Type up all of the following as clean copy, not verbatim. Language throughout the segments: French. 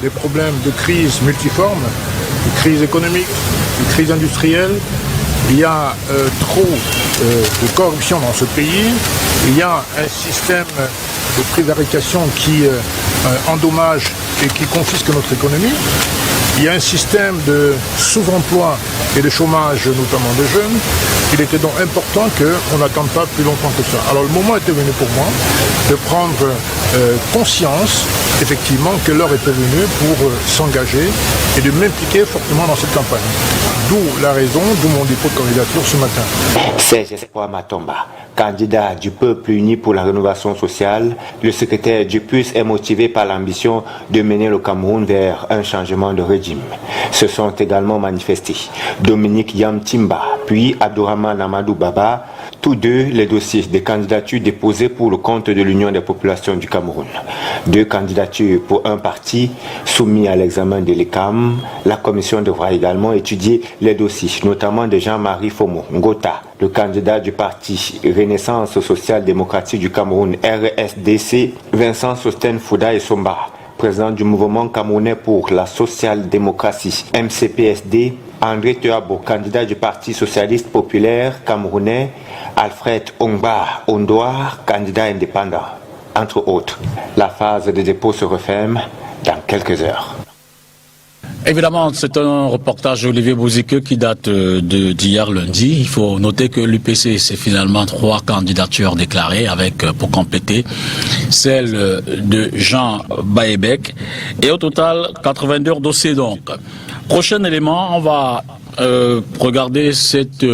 Des problèmes de crise multiformes, de crise économique, de crise industrielle. Il y a trop de corruption dans ce pays. Il y a un système de prévarication qui endommage et qui confisque notre économie. Il y a un système de sous-emploi et de chômage, notamment des jeunes. Il était donc important qu'on n'attende pas plus longtemps que ça. Alors le moment était venu pour moi de prendre conscience, effectivement, que l'heure était venue pour s'engager et de m'impliquer fortement dans cette campagne. D'où la raison, d'où mon dépôt de candidature ce matin. Serge Espoir Matomba, candidat du peuple uni pour la rénovation sociale, le secrétaire du PUS est motivé par l'ambition de mener le Cameroun vers un changement de régime. Se sont également manifestés Dominique Yamtimba, puis Abdourahmane Amadou Baba, tous deux les dossiers des candidatures déposées pour le compte de l'Union des populations du Cameroun. Deux candidatures pour un parti soumis à l'examen de l'ECAM. La commission devra également étudier les dossiers, notamment de Jean-Marie Fomo Ngota, le candidat du parti Renaissance sociale démocratique du Cameroun RSDC, Vincent Sosten Fouda et Somba, président du mouvement camerounais pour la social-démocratie MCPSD, André Teabo, candidat du Parti socialiste populaire camerounais, Alfred Ongba Ondoar, candidat indépendant, entre autres. La phase de dépôt se referme dans quelques heures. Évidemment, c'est un reportage d'Olivier Bouzique qui date d'hier lundi. Il faut noter que l'UPC, c'est finalement 3 candidatures déclarées avec, pour compléter, celle de Jean Baebek. Et au total, 82 dossiers donc. Prochain élément, on va regarder cet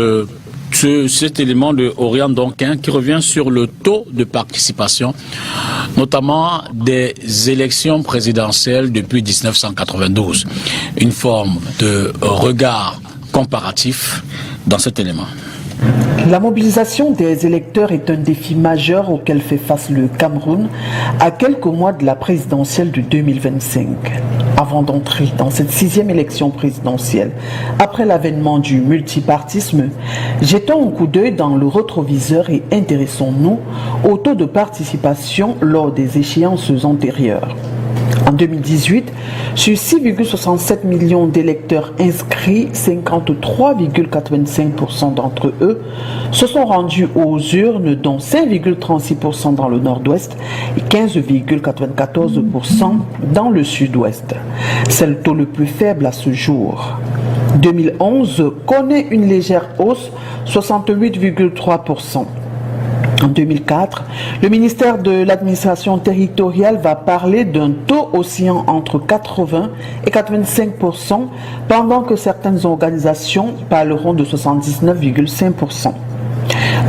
élément de Oriane Donquin qui revient sur le taux de participation, notamment des élections présidentielles depuis 1992. Une forme de regard comparatif dans cet élément. La mobilisation des électeurs est un défi majeur auquel fait face le Cameroun à quelques mois de la présidentielle de 2025. Avant d'entrer dans cette 6e élection présidentielle, après l'avènement du multipartisme, jetons un coup d'œil dans le rétroviseur et intéressons-nous au taux de participation lors des échéances antérieures. En 2018, sur 6,67 millions d'électeurs inscrits, 53,85% d'entre eux se sont rendus aux urnes, dont 5,36% dans le nord-ouest et 15,94% dans le sud-ouest. C'est le taux le plus faible à ce jour. 2011 connaît une légère hausse, 68,3%. En 2004, le ministère de l'administration territoriale va parler d'un taux oscillant entre 80 et 85%, pendant que certaines organisations parleront de 79,5%.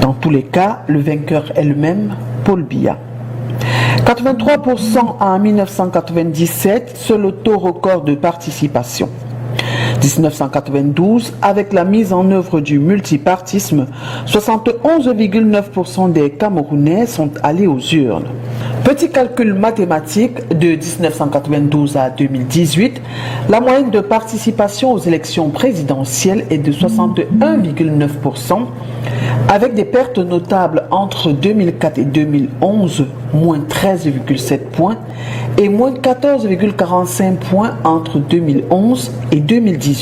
Dans tous les cas, le vainqueur est le même, Paul Biya. 83% en 1997, c'est le taux record de participation. 1992, avec la mise en œuvre du multipartisme, 71,9% des Camerounais sont allés aux urnes. Petit calcul mathématique, de 1992 à 2018, la moyenne de participation aux élections présidentielles est de 61,9%, avec des pertes notables entre 2004 et 2011, moins 13,7 points, et moins 14,45 points entre 2011 et 2018.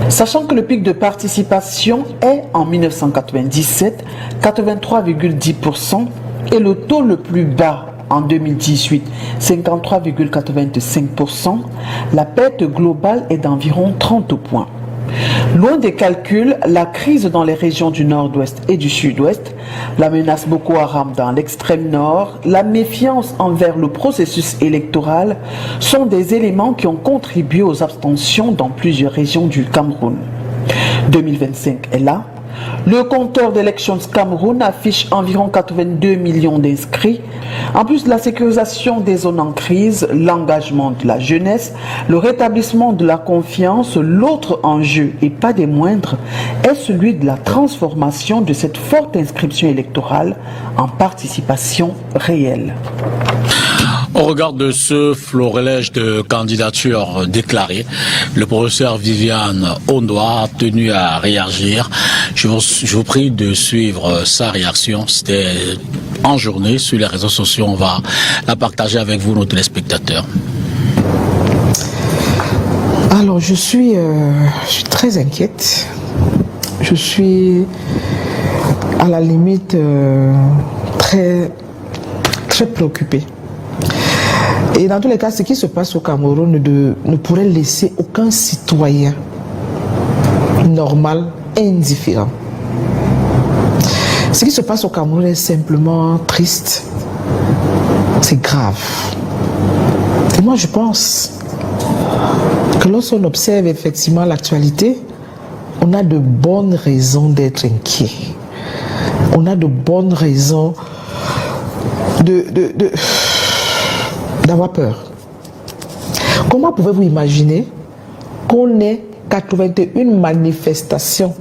Sachant que le pic de participation est en 1997, 83,10%, et le taux le plus bas en 2018, 53,85%, la perte globale est d'environ 30 points. Loin des calculs, la crise dans les régions du nord-ouest et du sud-ouest, la menace Boko Haram dans l'extrême nord, la méfiance envers le processus électoral sont des éléments qui ont contribué aux abstentions dans plusieurs régions du Cameroun. 2025 est là. Le compteur d'Elections Cameroun affiche environ 82 millions d'inscrits. En plus de la sécurisation des zones en crise, l'engagement de la jeunesse, le rétablissement de la confiance, l'autre enjeu, et pas des moindres, est celui de la transformation de cette forte inscription électorale en participation réelle. Au regard de ce florilège de candidatures déclarées, le professeur Viviane Ondoa a tenu à réagir. Je vous prie de suivre sa réaction. C'était en journée sur les réseaux sociaux. On va la partager avec vous, nos téléspectateurs. Alors, je suis très inquiète. Je suis à la limite très préoccupée. Et dans tous les cas, ce qui se passe au Cameroun ne pourrait laisser aucun citoyen normal indifférent. Ce qui se passe au Cameroun est simplement triste. C'est grave. Et moi, je pense que lorsqu'on observe effectivement l'actualité, on a de bonnes raisons d'être inquiet. On a de bonnes raisons d'avoir peur. Comment pouvez-vous imaginer qu'on ait 81 manifestations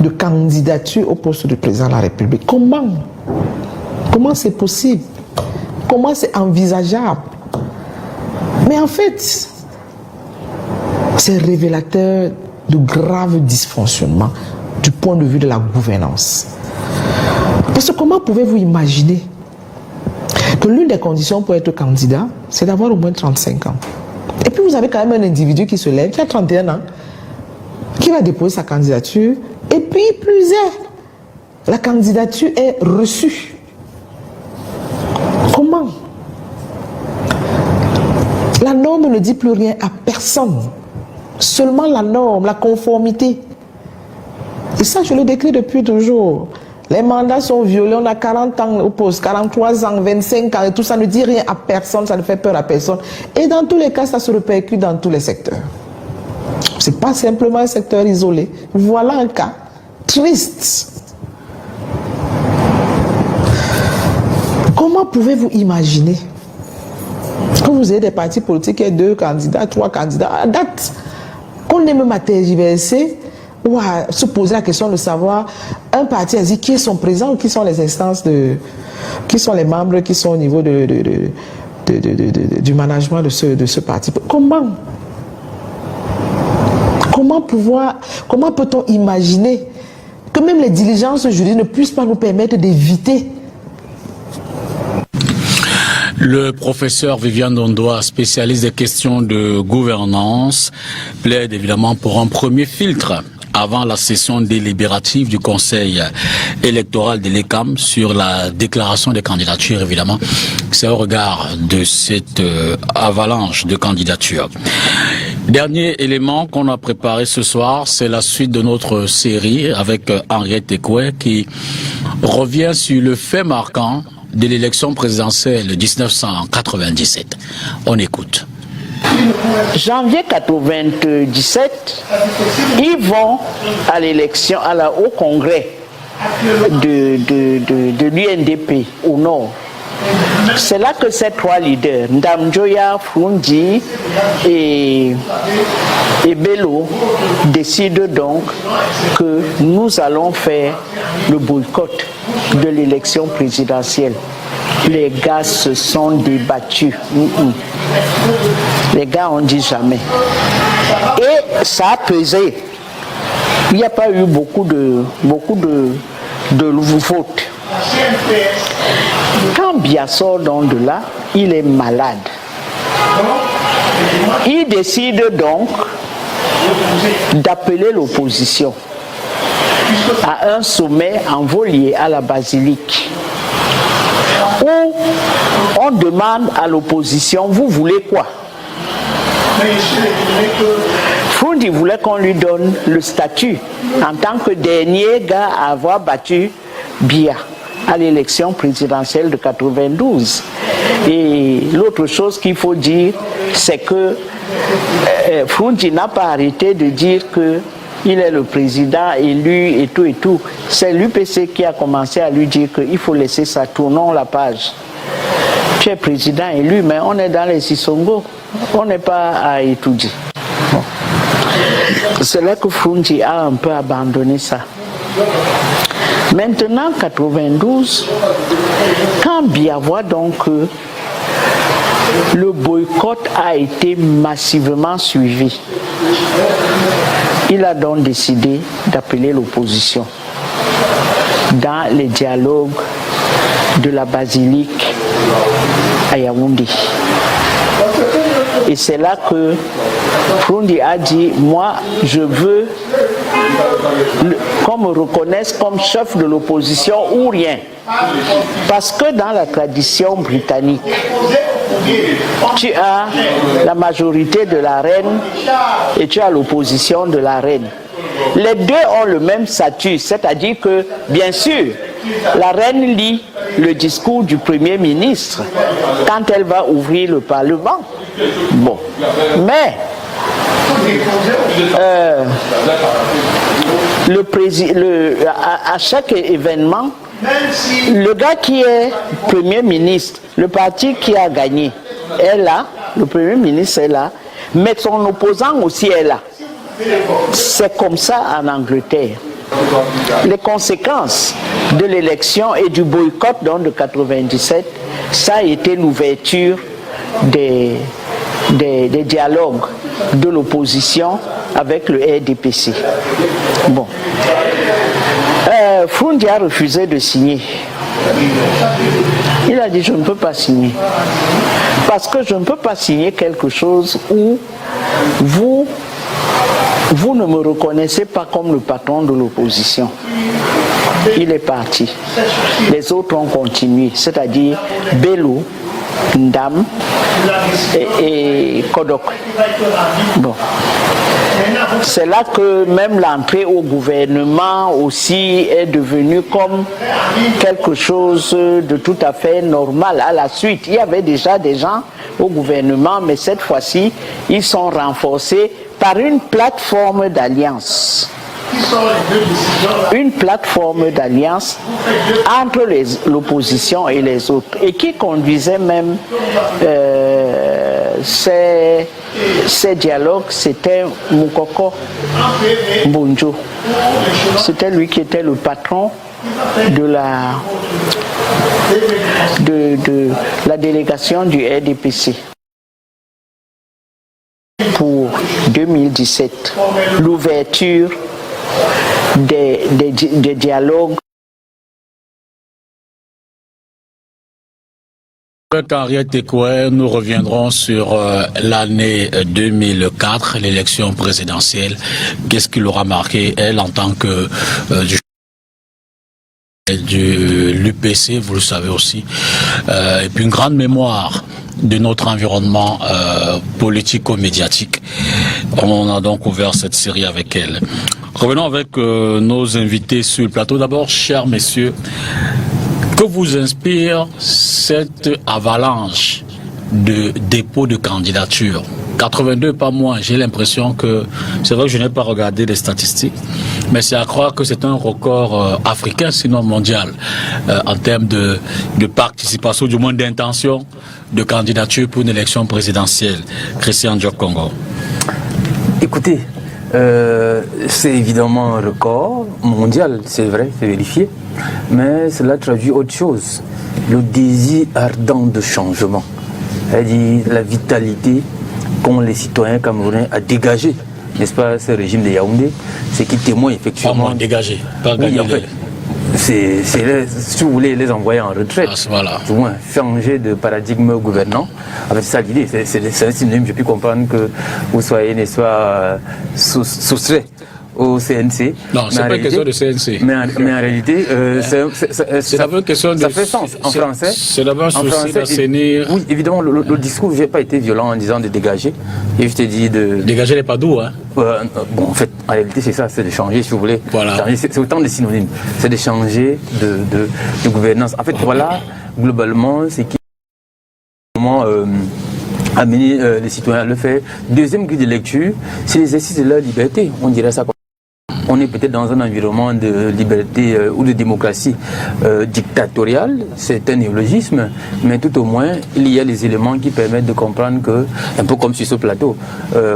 de candidature au poste de président de la République? Comment c'est possible? Comment c'est envisageable? Mais en fait, c'est révélateur de graves dysfonctionnements du point de vue de la gouvernance. Parce que comment pouvez-vous imaginer que l'une des conditions pour être candidat, c'est d'avoir au moins 35 ans. Et puis vous avez quand même un individu qui se lève, qui a 31 ans, qui va déposer sa candidature, et puis plus est, la candidature est reçue. Comment? La norme ne dit plus rien à personne. Seulement la norme, la conformité. Et ça, je le décris depuis toujours. Les mandats sont violés, on a 40 ans au poste, 43 ans, 25 ans, et tout ça ne dit rien à personne, ça ne fait peur à personne. Et dans tous les cas, ça se répercute dans tous les secteurs. Ce n'est pas simplement un secteur isolé. Voilà un cas triste. Comment pouvez-vous imaginer que vous ayez des partis politiques et 2 candidats, 3 candidats, à date, qu'on ait même à tergiverser ou à se poser la question de savoir, un parti a dit qui est son président ou qui sont les instances qui sont les membres qui sont au niveau du management de ce parti. Comment peut-on imaginer que même les diligences juridiques ne puissent pas nous permettre d'éviter? Le professeur Viviane Dondoa, spécialiste des questions de gouvernance, plaide évidemment pour un premier filtre avant la session délibérative du Conseil électoral de l'ECAM sur la déclaration des candidatures, évidemment. C'est au regard de cette avalanche de candidatures. Dernier élément qu'on a préparé ce soir, c'est la suite de notre série avec Henriette Ekwe qui revient sur le fait marquant de l'élection présidentielle de 1997. On écoute. Janvier 1997, ils vont à l'élection, au congrès de l'UNDP au nord. C'est là que ces 3 leaders, Ndamjoya, Frundi et Bello, décident donc que nous allons faire le boycott de l'élection présidentielle. Les gars se sont débattus. Les gars ont dit jamais. Et ça a pesé. Il n'y a pas eu beaucoup de votes. Quand Biya sort donc de là, il est malade. Il décide donc d'appeler l'opposition à un sommet en Volier à la basilique, où on demande à l'opposition, vous voulez quoi? Frundi voulait qu'on lui donne le statut en tant que dernier gars à avoir battu Biya à l'élection présidentielle de 92. Et l'autre chose qu'il faut dire, c'est que Frundi n'a pas arrêté de dire qu'il est le président élu et tout. C'est l'UPC qui a commencé à lui dire qu'il faut laisser ça, tournons la page. Tu es président élu, mais on est dans les Sissongo, on n'est pas à étudier. Bon. C'est là que Frundi a un peu abandonné ça. Maintenant, 92, quand Biya voit donc que le boycott a été massivement suivi, il a donc décidé d'appeler l'opposition dans les dialogues de la basilique à Yaoundé. Et c'est là que Froundi a dit, moi, je veux qu'on me reconnaisse comme chef de l'opposition ou rien. Parce que dans la tradition britannique, tu as la majorité de la reine et tu as l'opposition de la reine. Les deux ont le même statut, c'est-à-dire que, bien sûr, la reine lit le discours du Premier ministre quand elle va ouvrir le Parlement. Bon, mais à chaque événement, le gars qui est Premier ministre, le parti qui a gagné est là, le Premier ministre est là, mais son opposant aussi est là. C'est comme ça en Angleterre. Les conséquences de l'élection et du boycott donc de 97, ça a été l'ouverture des dialogues de l'opposition avec le RDPC. Bon. Froundi a refusé de signer. Il a dit, je ne peux pas signer. Parce que je ne peux pas signer quelque chose où vous ne me reconnaissez pas comme le patron de l'opposition. Il est parti. Les autres ont continué, c'est-à-dire Bello, Ndam et Kodok. Bon. C'est là que même l'entrée au gouvernement aussi est devenue comme quelque chose de tout à fait normal. À la suite, il y avait déjà des gens au gouvernement, mais cette fois-ci, ils sont renforcés par une plateforme d'alliance. Une plateforme d'alliance entre l'opposition et les autres, et qui conduisait même ces dialogues. C'était Moukoko Mbonjo. C'était lui qui était le patron de la délégation du RDPC. Pour 2017, l'ouverture des dialogues. Avec Henriette Ekoué, nous reviendrons sur l'année 2004, l'élection présidentielle. Qu'est-ce qui l'aura marqué, elle, en tant que du l'UPC, vous le savez aussi, et puis une grande mémoire de notre environnement politico-médiatique. On a donc ouvert cette série avec elle. Revenons avec nos invités sur le plateau. D'abord, chers messieurs, que vous inspire cette avalanche de dépôts de candidatures? 82, pas moins. J'ai l'impression que, c'est vrai que je n'ai pas regardé les statistiques, mais c'est à croire que c'est un record africain, sinon mondial, en termes de participation, du moins d'intention de candidature pour une élection présidentielle. Christian Diop Congo. Écoutez, c'est évidemment un record mondial, c'est vrai, c'est vérifié, mais cela traduit autre chose, le désir ardent de changement, c'est-à-dire la vitalité qu'ont les citoyens camerounais à dégager, n'est-ce pas, ce régime de Yaoundé, c'est qui témoigne effectivement... Pas dégager, pas gagner. Oui, en fait, c'est si vous voulez les envoyer en retraite, voilà. Du moins changer de paradigme gouvernant. En fait, c'est ça l'idée, c'est un synonyme, je peux comprendre que vous soyez, n'est-ce pas, soustrait au CNC. Non, c'est pas une question de CNC. Mais en réalité, c'est d'abord une question de... Ça fait sens en français. C'est d'abord un souci d'assainir... Oui, évidemment, le discours n'a pas été violent en disant de dégager. Et je t'ai dit de... Dégager les padous, hein. Bon, en fait, en réalité, c'est ça, c'est de changer, si vous voulez. Voilà. C'est autant de synonymes. C'est de changer de gouvernance. En fait, voilà, globalement, c'est qui... amener les citoyens à le faire. Deuxième grille de lecture, c'est l'exercice de leur liberté. On dirait ça comme... On est peut-être dans un environnement de liberté ou de démocratie dictatoriale, c'est un néologisme, mais tout au moins, il y a les éléments qui permettent de comprendre que, un peu comme sur ce plateau,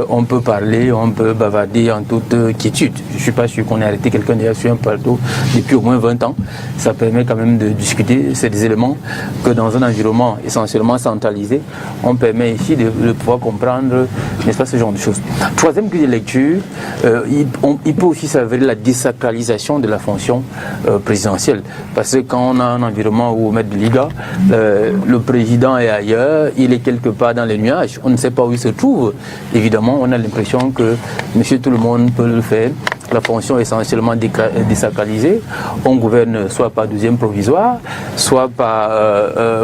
on peut parler, on peut bavarder en toute quiétude. Je ne suis pas sûr qu'on ait arrêté quelqu'un déjà sur un plateau depuis au moins 20 ans. Ça permet quand même de discuter. C'est des éléments que dans un environnement essentiellement centralisé, on permet ici de pouvoir comprendre, n'est-ce pas, ce genre de choses. Troisième grille de lecture, il peut aussi s'avérer vers la désacralisation de la fonction présidentielle. Parce que quand on a un environnement où Maître Biliga, le président est ailleurs, il est quelque part dans les nuages, on ne sait pas où il se trouve. Évidemment, on a l'impression que monsieur tout le monde peut le faire. La fonction est essentiellement désacralisée. On gouverne soit par deuxième provisoire, soit par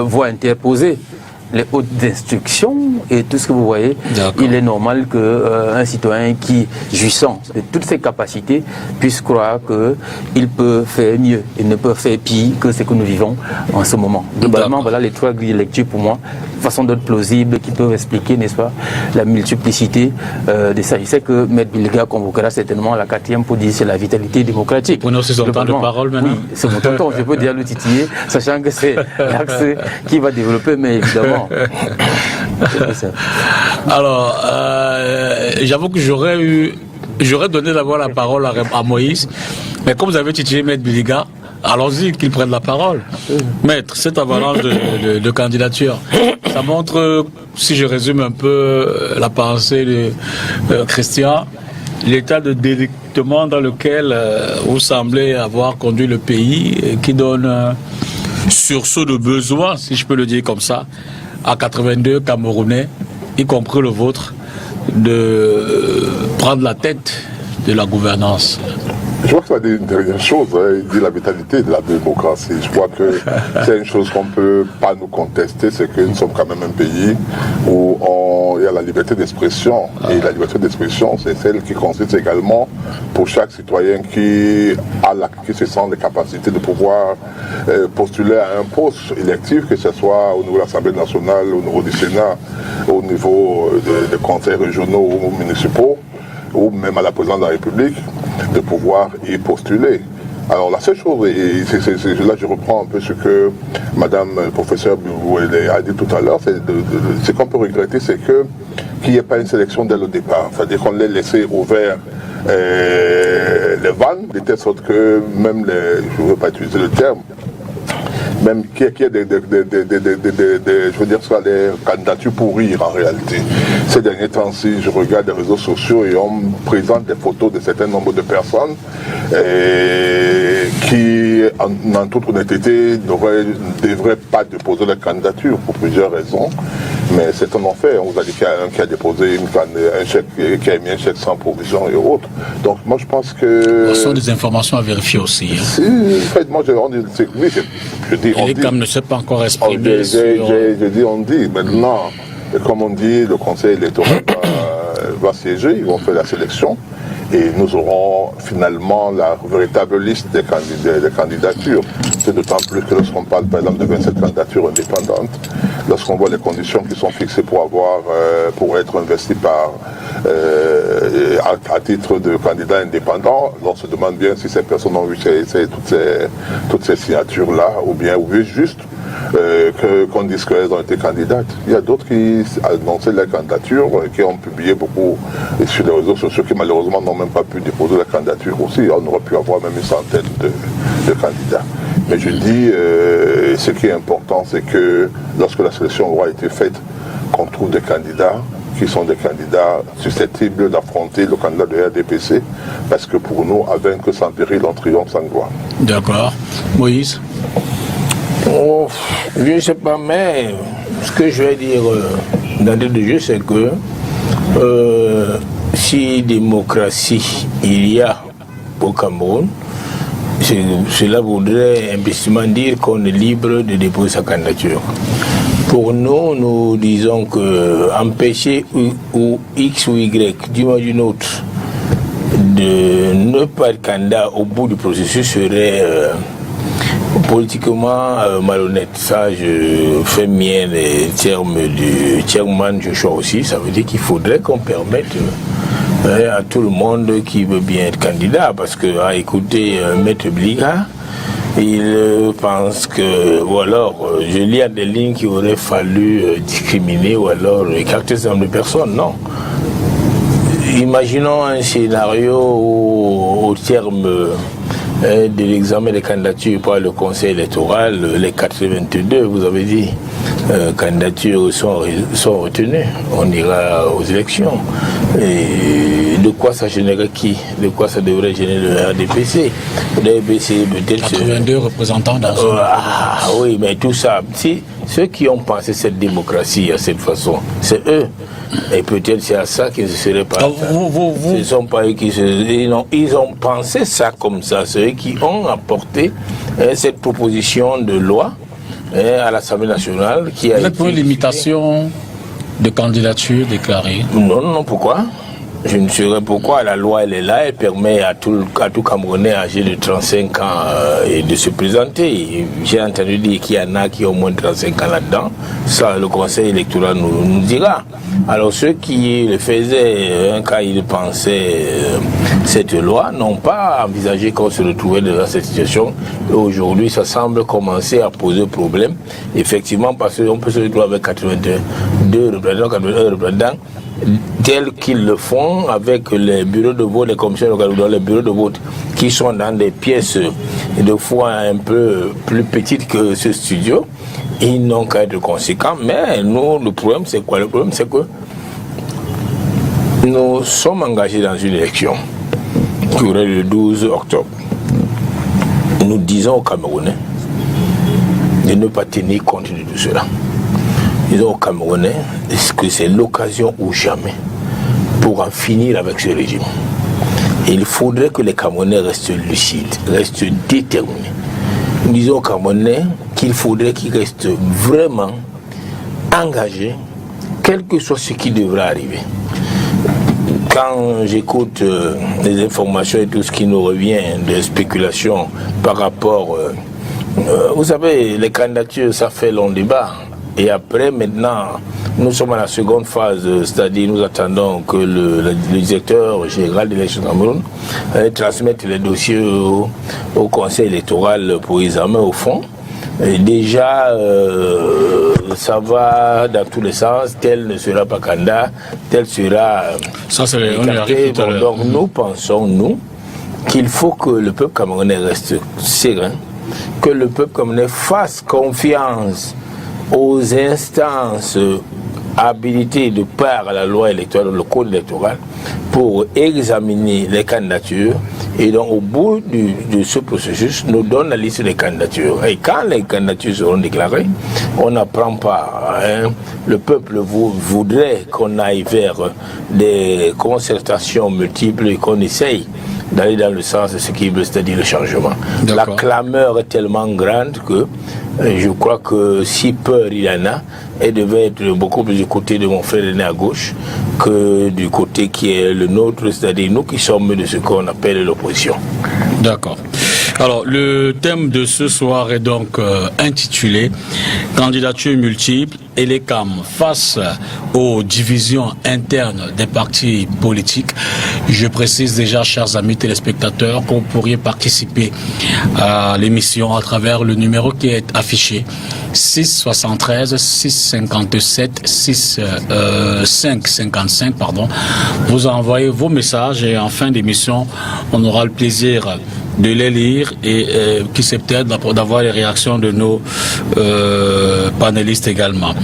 voie interposée. Les hautes instructions et tout ce que vous voyez, il est normal qu'un citoyen qui, jouissant de toutes ses capacités, puisse croire qu'il peut faire mieux et ne peut faire pire que ce que nous vivons en ce moment. Globalement, voilà les 3 grilles de lecture pour moi, façon d'être plausible, qui peuvent expliquer, n'est-ce pas, la multiplicité de ça. Je sais que M. Biliga convoquera certainement la 4e pour dire c'est la vitalité démocratique. Pour nous, c'est son temps de parole maintenant. Oui, c'est mon tonton, je peux dire le titiller, sachant que c'est l'axe qui va développer, mais évidemment. Alors, j'avoue que j'aurais donné d'abord la parole à Moïse, mais comme vous avez titillé Maître Biliga, allons-y qu'il prenne la parole. Maître, cette avalanche de candidatures, ça montre, si je résume un peu la pensée de Christian, l'état de délitement dans lequel vous semblez avoir conduit le pays, qui donne un sursaut de besoin, si je peux le dire comme ça, à 82 Camerounais, y compris le vôtre, de prendre la tête de la gouvernance. Je crois que ça va dire une dernière chose, il dit la vitalité de la démocratie. Je crois que c'est une chose qu'on ne peut pas nous contester, c'est que nous sommes quand même un pays où il y a la liberté d'expression. Et la liberté d'expression, c'est celle qui consiste également pour chaque citoyen qui se sent les capacités de pouvoir postuler à un poste électif, que ce soit au niveau de l'Assemblée nationale, au niveau du Sénat, au niveau des conseils régionaux ou municipaux, ou même à la présidence de la République, de pouvoir y postuler. Alors la seule chose, et là je reprends un peu ce que Madame le professeur a dit tout à l'heure, ce qu'on peut regretter, c'est qu'il n'y ait pas une sélection dès le départ. C'est-à-dire qu'on l'ait laissé ouvert les vannes, de telle sorte que même je ne veux pas utiliser le terme, même qu'il y ait des candidatures pour rire en réalité. Ces derniers temps-ci, je regarde les réseaux sociaux et on me présente des photos de certain nombre de personnes qui, en toute honnêteté, ne devraient pas déposer leur candidature pour plusieurs raisons. Mais c'est un enfer. On vous a dit qu'il y a un qui a déposé un chèque, qui a mis un chèque sans provision et autres. Donc moi je pense que... Ce sont des informations à vérifier aussi. Si, en fait, moi je dis... Et les CAM ne s'est pas encore exprimé je dis on dit. Maintenant, comme on dit, le conseil électoral va siéger, ils vont faire la sélection. Et nous aurons finalement la véritable liste des candidatures. C'est d'autant plus que lorsqu'on parle par exemple de 27 candidatures indépendantes, lorsqu'on voit les conditions qui sont fixées pour être investi à titre de candidat indépendant, on se demande bien si ces personnes ont vu toutes ces signatures-là, ou bien juste qu'on dise qu'elles ont été candidates. Il y a d'autres qui annonçaient la candidature, qui ont publié beaucoup sur les réseaux sociaux, qui malheureusement n'ont même pas pu déposer la candidature aussi. On aurait pu avoir même une centaine de candidats. Mais je dis, ce qui est important, c'est que lorsque la sélection aura été faite, qu'on trouve des candidats qui sont des candidats susceptibles d'affronter le candidat de RDPC, parce que pour nous, à vaincre sans péril, on triomphe sans gloire. D'accord. Moïse? Oh, je ne sais pas, mais ce que je vais dire d'entrée de jeu, c'est que si démocratie il y a au Cameroun, cela voudrait implicitement dire qu'on est libre de déposer sa candidature. Pour nous, nous disons que empêcher ou X ou Y, d'une ou d'une autre, de ne pas être candidat au bout du processus serait politiquement malhonnête. Ça, je fais mien les termes du chairman Joshua aussi. Ça veut dire qu'il faudrait qu'on permette à tout le monde qui veut bien être candidat, parce que à écouter Maître Biliga, il pense que, ou alors, je lis à des lignes qu'il aurait fallu discriminer ou alors écarter ce nombre de personnes. Non. Imaginons un scénario où, au terme de l'examen des candidatures par le conseil électoral, les 82, vous avez dit, candidatures sont retenues. On ira aux élections. Et de quoi ça générerait qui? De quoi ça devrait générer le RDPC? Le RDPC peut-être... 82 représentants dans ce... Ah oui, mais tout ça, si ceux qui ont pensé cette démocratie à cette façon, c'est eux. Et peut-être c'est à ça qu'ils ne seraient pas. Ce ne sont pas eux qui ils ont pensé ça comme ça. C'est eux qui ont apporté cette proposition de loi à l'Assemblée nationale qui a été... pour une limitation de candidature déclarée? Non, pourquoi? Je ne saurais pourquoi. La loi, elle est là, elle permet à tout Camerounais âgé de 35 ans de se présenter. J'ai entendu dire qu'il y en a qui ont moins de 35 ans là-dedans. Ça, le Conseil électoral nous dira. Alors, ceux qui le faisaient quand ils pensaient cette loi n'ont pas envisagé qu'on se retrouvait dans cette situation. Aujourd'hui, ça semble commencer à poser problème. Effectivement, parce qu'on peut se retrouver avec 82 représentants, tels qu'ils le font avec les bureaux de vote, les commissions locales, dans les bureaux de vote qui sont dans des pièces de fois un peu plus petites que ce studio. Ils n'ont qu'à être conséquents, mais nous, le problème c'est quoi? Le problème c'est que nous sommes engagés dans une élection qui aurait le 12 octobre. Nous disons aux Camerounais de ne pas tenir compte de tout cela. Disons aux Camerounais que c'est l'occasion ou jamais pour en finir avec ce régime. Et il faudrait que les Camerounais restent lucides, restent déterminés. Nous disons aux Camerounais qu'il faudrait qu'ils restent vraiment engagés, quel que soit ce qui devra arriver. Quand j'écoute les informations et tout ce qui nous revient des spéculations par rapport... vous savez, les candidatures, ça fait long débat. Et après, maintenant, nous sommes à la seconde phase, c'est-à-dire nous attendons que le directeur général de l'élection Cameroun transmette les dossiers au Conseil électoral pour examen au fond. Et déjà, ça va dans tous les sens, tel ne sera pas candidat, tel sera... Ça, c'est écarté. Donc nous pensons, nous, qu'il faut que le peuple camerounais reste serein, que le peuple camerounais fasse confiance aux instances habilitées de par la loi électorale, le code électoral, pour examiner les candidatures. Et donc, au bout de ce processus, nous donne la liste des candidatures. Et quand les candidatures seront déclarées, on n'apprend pas. Le peuple voudrait qu'on aille vers des concertations multiples et qu'on essaye d'aller dans le sens de ce qu'il veut, c'est-à-dire le changement. La clameur est tellement grande que je crois que si peur il y en a, elle devait être beaucoup plus du côté de mon frère aîné à gauche que du côté qui est le nôtre, c'est-à-dire nous qui sommes de ce qu'on appelle l'opposition. D'accord. Alors, le thème de ce soir est donc intitulé « Candidatures multiples et les CAM face aux divisions internes des partis politiques ». Je précise déjà, chers amis téléspectateurs, que vous pourriez participer à l'émission à travers le numéro qui est affiché 673 657 555 pardon. Vous envoyez vos messages et en fin d'émission, on aura le plaisir de les lire et qui sait peut-être d'avoir les réactions de nos panélistes également.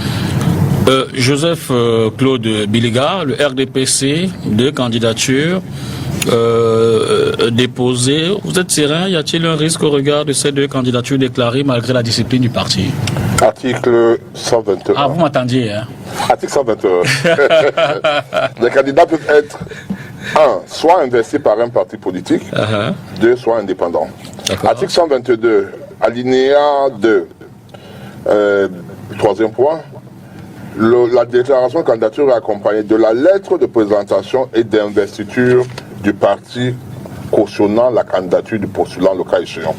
Joseph Claude Biliga, le RDPC, 2 candidatures déposées. Vous êtes serein? Y a-t-il un risque au regard de ces 2 candidatures déclarées malgré la discipline du parti? Article 121. Ah, vous m'attendiez, hein? Article 121. Les candidats peuvent être 1. Soit investis par un parti politique, 2. Soit indépendants. Article 122, alinéa 2. 3e point. La déclaration de candidature est accompagnée de la lettre de présentation et d'investiture du parti cautionnant la candidature du postulant le cas échéant.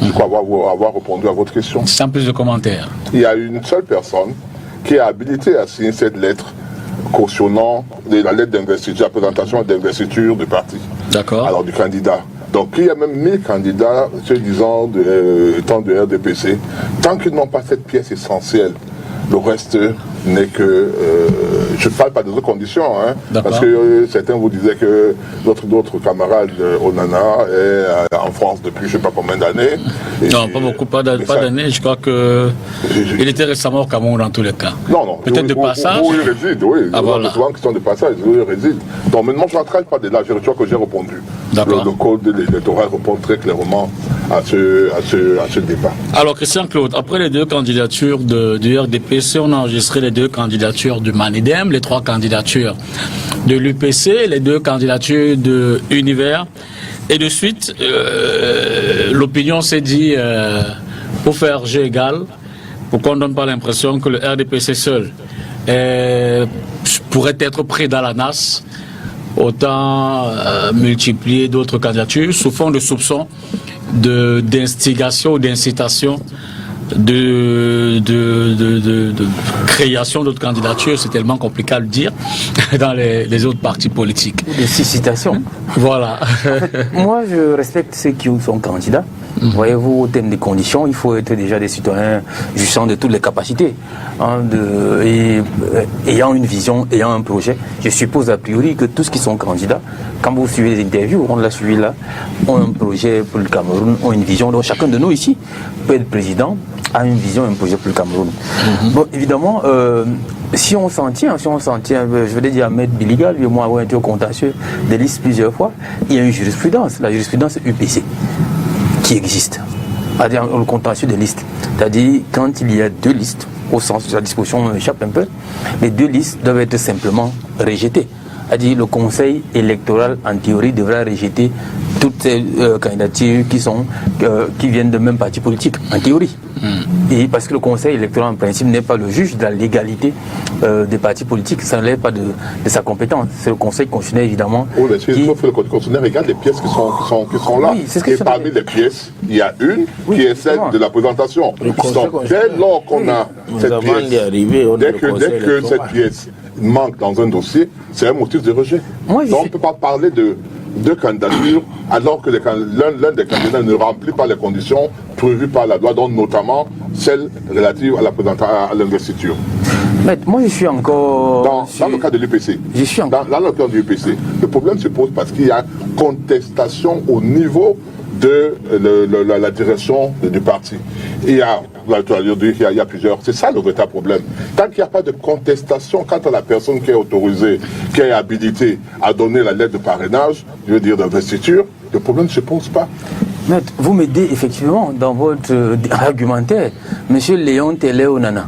Je crois avoir répondu à votre question. Sans plus de commentaires. Il y a une seule personne qui est habilitée à signer cette lettre cautionnant la lettre d'investiture, la présentation et d'investiture du parti. D'accord. Alors du candidat. Donc il y a même 1000 candidats, se disant étant de RDPC, tant qu'ils n'ont pas cette pièce essentielle, le reste n'est que... je ne parle pas des autres conditions, hein, parce que certains vous disaient que d'autres camarades Onana est en France depuis je ne sais pas combien d'années. Non, pas beaucoup, pas d'années. Je crois qu'il était récemment au Cameroun dans tous les cas. Non. Peut-être de passage. Où il réside, oui. Voilà. Souvent question de passage, où il réside. Donc maintenant, je ne traite pas de là, je crois que j'ai répondu. Le code électoral répond très clairement à ce débat. Alors, Christian Claude, après les deux candidatures du RDPC, on a enregistré les deux candidatures du MANIDEM, les trois candidatures de l'UPC, les deux candidatures de Univers. Et de suite, l'opinion s'est dit, pour faire jeu égal, pour qu'on ne donne pas l'impression que le RDPC seul pourrait être pris dans la nasse, autant multiplier d'autres candidatures sous fond de soupçons d'instigation ou d'incitation de création d'autres candidatures. C'est tellement compliqué à le dire dans les autres partis politiques. Des citations. Voilà. En fait, moi, je respecte ceux qui sont candidats. Voyez-vous, au terme des conditions, il faut être déjà des citoyens jouissant de toutes les capacités, et ayant une vision, ayant un projet. Je suppose a priori que tous qui sont candidats, quand vous suivez les interviews, on l'a suivi là, ont un projet pour le Cameroun, ont une vision. Donc chacun de nous ici peut être président, a une vision, un projet pour le Cameroun. Bon, évidemment, si on s'en tient, je veux dire à Maître Biliga, lui et moi avons été au contentieux des listes plusieurs fois, il y a une jurisprudence, la jurisprudence UPC, qui existe, c'est-à-dire le contentieux des listes. C'est-à-dire quand il y a deux listes, au sens de la disposition m'échappe un peu, les deux listes doivent être simplement rejetées. C'est-à-dire le conseil électoral, en théorie, devra rejeter toutes ces candidatures qui viennent de même parti politique, en théorie. Et parce que le conseil électoral, en principe, n'est pas le juge de la légalité des partis politiques, ça n'enlève pas de sa compétence. C'est le conseil constitutionnel, évidemment. Oui, mais sauf que le conseil constitutionnel regarde les pièces qui sont là. Oui, et parmi les pièces, il y a une qui est celle de la présentation. Donc, dès lors qu'on a cette pièce, dès que cette pièce manque dans un dossier, c'est un motif de rejet. Donc, on ne peut pas parler de candidatures alors que l'un des candidats ne remplit pas les conditions prévues par la loi, dont notamment celle relative à l'investiture. Mais moi je suis encore... Dans le cas de l'UPC, dans le cas de l'UPC, le problème se pose parce qu'il y a contestation au niveau de la direction du parti. Il y a plusieurs. C'est ça le véritable problème. Tant qu'il n'y a pas de contestation quant à la personne qui est autorisée, qui est habilitée à donner la lettre de parrainage, je veux dire d'investiture, le problème ne se pose pas. Maître, vous m'aidez effectivement dans votre argumentaire. Monsieur Léon Télé-Onana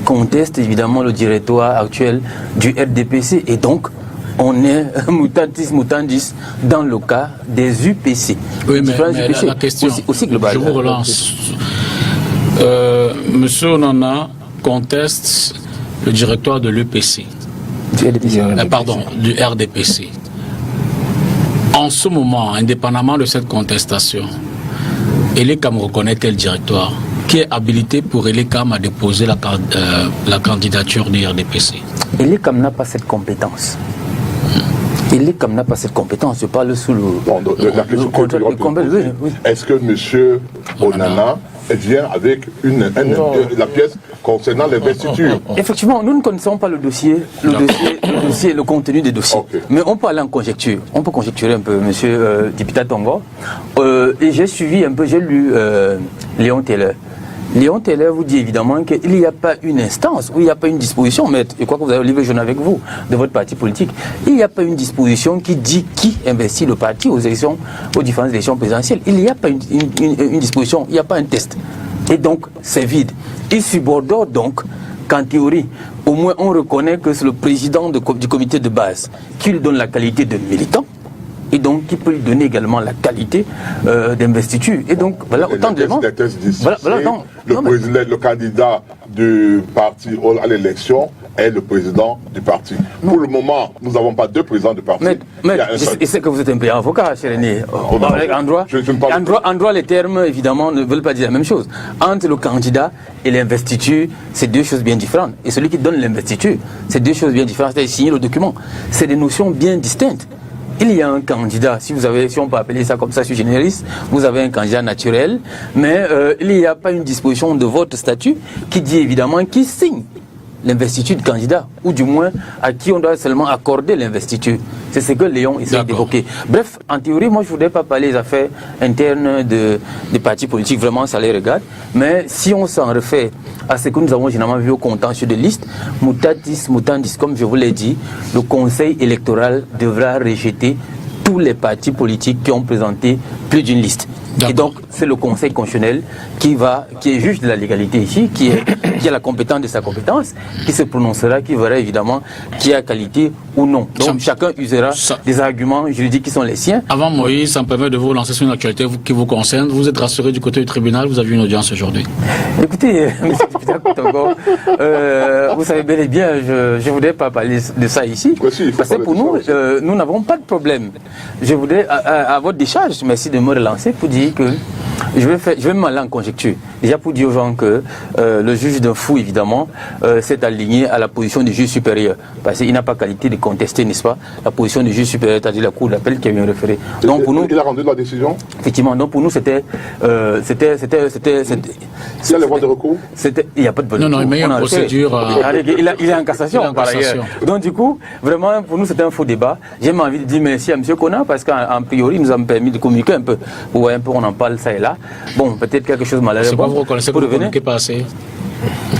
conteste évidemment le directoire actuel du RDPC et donc on est mutatis mutandis dans le cas des UPC. Oui, mais la question, aussi globale. Je vous relance. Monsieur Onana conteste le directoire de l'UPC. Du RDPC. En ce moment, indépendamment de cette contestation, Elekam reconnaît quel directoire qui est habilité pour Elekam à déposer la candidature du RDPC. Elekam n'a pas cette compétence. Elekam n'a pas cette compétence. Je parle sous le... Est-ce que M. Onana vient avec la pièce concernant l'investiture? Effectivement, nous ne connaissons pas le dossier, le contenu des dossiers. Okay. Mais on peut aller en conjecture. On peut conjecturer un peu, monsieur Dipita Tongo. Et j'ai suivi un peu, j'ai lu Léon Teller. Léon Teller vous dit évidemment qu'il n'y a pas une instance, ou il n'y a pas une disposition, mais je crois que vous avez le livre jaune avec vous, de votre parti politique, il n'y a pas une disposition qui dit qui investit le parti aux différentes élections présidentielles. Il n'y a pas une disposition, il n'y a pas un test. Et donc, c'est vide. Il subordonne donc qu'en théorie, au moins on reconnaît que c'est le président du comité de base qui lui donne la qualité de militant, et donc qui peut lui donner également la qualité d'investiture. Et donc, voilà autant d'éléments. Le candidat du parti à l'élection est le président du parti. Non. Pour le moment, nous n'avons pas deux présidents du parti. Mais je sais que vous êtes un brillant avocat, cher René. En droit, les termes, évidemment, ne veulent pas dire la même chose. Entre le candidat et l'investiture, c'est deux choses bien différentes. Et celui qui donne l'investiture, c'est deux choses bien différentes. C'est-à-dire signer le document. C'est des notions bien distinctes. Il y a un candidat, si on peut appeler ça comme ça, je suis généraliste, vous avez un candidat naturel, mais il n'y a pas une disposition de votre statut qui dit évidemment qui signe l'investiture du candidat, ou du moins à qui on doit seulement accorder l'investiture. C'est ce que Léon essaie d'évoquer. Bref, en théorie, moi je ne voudrais pas parler des affaires internes des partis politiques, vraiment ça les regarde, mais si on s'en refait à ce que nous avons généralement vu au contentieux de liste, mutatis mutandis, comme je vous l'ai dit, le Conseil électoral devra rejeter tous les partis politiques qui ont présenté plus d'une liste. Et donc, c'est le Conseil constitutionnel qui est juge de la légalité ici, qui a la compétence de sa compétence, qui se prononcera, qui verra évidemment qui a qualité ou non. Donc, chacun usera des arguments juridiques qui sont les siens. Avant Moïse, ça me permet de vous lancer sur une actualité qui vous concerne. Vous êtes rassuré du côté du tribunal, vous avez une audience aujourd'hui. Écoutez, M. Peter Koutongo, vous savez bel et bien, je ne voudrais pas parler de ça ici, parce que pour nous, nous n'avons pas de problème. Je voudrais, à votre décharge, merci de me relancer pour dire que je vais m'aller en conjecture. Déjà pour dire aux gens que le juge d'un fou, évidemment, s'est aligné à la position du juge supérieur. Parce qu'il n'a pas qualité de contester, n'est-ce pas, la position du juge supérieur, c'est-à-dire la cour d'appel qui a bien référé. Donc pour nous, il a rendu la décision. Effectivement, donc pour nous c'était. Il y a le droit de recours. Il n'y a pas de. Non, mais il y a une procédure. Il est en cassation, par ailleurs. Donc du coup, vraiment, pour nous c'était un faux débat. J'ai envie de dire merci à M. Kona parce qu'en priori, il nous a permis de communiquer un peu. Vous voyez un peu, on en parle ça et là. Bon, peut-être quelque chose malheureux. C'est pas vous reconnaissez que vous ne communiquez pas assez.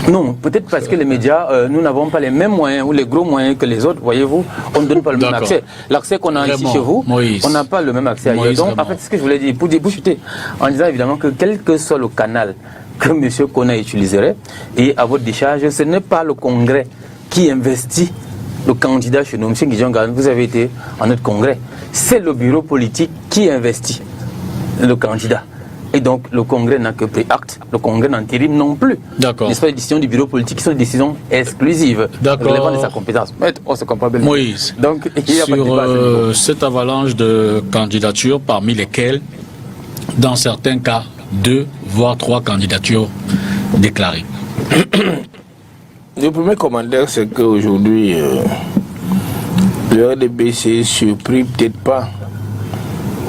Non, peut-être parce que les médias, nous n'avons pas les mêmes moyens ou les gros moyens que les autres, voyez-vous, on ne donne pas le même accès. L'accès qu'on a ici chez vous, Moïse. On n'a pas le même accès ailleurs. Donc, en fait, ce que je voulais dire, pour chuter, en disant évidemment que quel que soit le canal que M. Kona utiliserait, et à votre décharge, ce n'est pas le Congrès qui investit le candidat chez nous. M. Guidjongan, vous avez été en notre Congrès. C'est le bureau politique qui investit le candidat. Et donc, le Congrès n'a que pris acte, le Congrès n'en tire non plus. D'accord. N'est-ce pas, les décisions du bureau politique qui sont des décisions exclusives, relevant de sa compétence. Mais on se comprend bien. Moïse, donc, il y a sur pas de débat, cette avalanche de candidatures, parmi lesquelles, dans certains cas, 2 voire 3 candidatures déclarées. Le premier commentaire, c'est qu'aujourd'hui, le RDPC surpris peut-être pas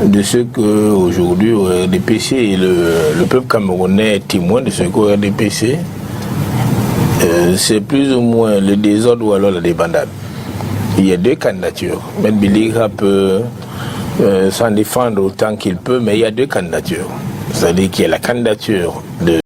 de ce qu'aujourd'hui au RDPC et le peuple camerounais est témoin de ce qu'au RDPC, c'est plus ou moins le désordre ou alors la débandade. Il y a 2 candidatures. M. Biliga peut s'en défendre autant qu'il peut, mais il y a 2 candidatures. C'est-à-dire qu'il y a la candidature de